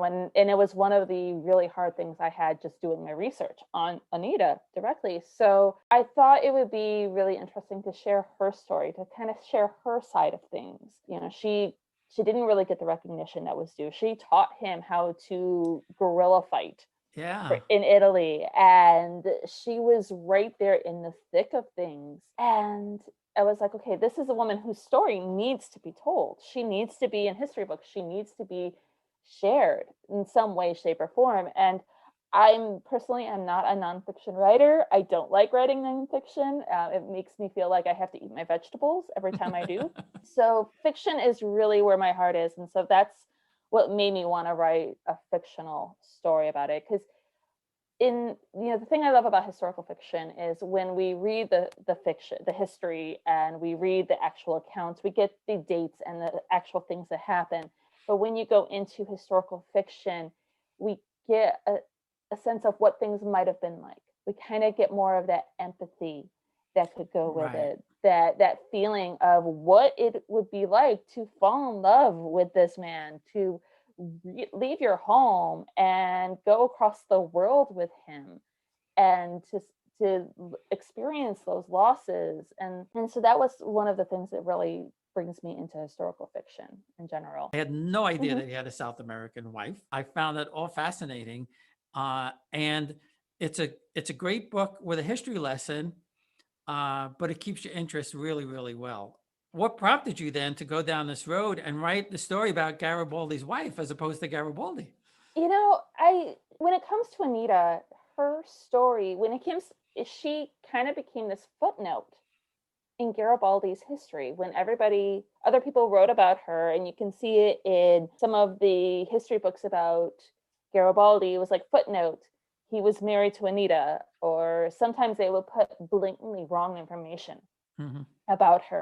And it was one of the really hard things I had just doing my research on Anita directly. So I thought it would be really interesting to share her story, to kind of share her side of things. She didn't really get the recognition that was due. She taught him how to guerrilla fight Yeah. in Italy, and she was right there in the thick of things. And I was like, okay, this is a woman whose story needs to be told. She needs to be in history books. She needs to be shared in some way, shape, or form. And I'm not a nonfiction writer. I don't like writing nonfiction. It makes me feel like I have to eat my vegetables every time I do. So fiction is really where my heart is, and so that's what made me want to write a fictional story about it. Because the thing I love about historical fiction is when we read the fiction, the history, and we read the actual accounts, we get the dates and the actual things that happen. But when you go into historical fiction, we get a sense of what things might have been like. We kind of get more of that empathy that could go with Right. it, that feeling of what it would be like to fall in love with this man, to leave your home and go across the world with him, and to experience those losses. And so that was one of the things that really brings me into historical fiction in general. I had no idea Hmm. that he had a South American wife. I found that all fascinating, and it's a great book with a history lesson, but it keeps your interest really, really well. What prompted you then to go down this road and write the story about Garibaldi's wife as opposed to Garibaldi? I when it comes to Anita, her story, when it comes, she kind of became this footnote in Garibaldi's history. When other people wrote about her, and you can see it in some of the history books about Garibaldi. It was like footnote, he was married to Anita, or sometimes they would put blatantly wrong information Mhm. about her.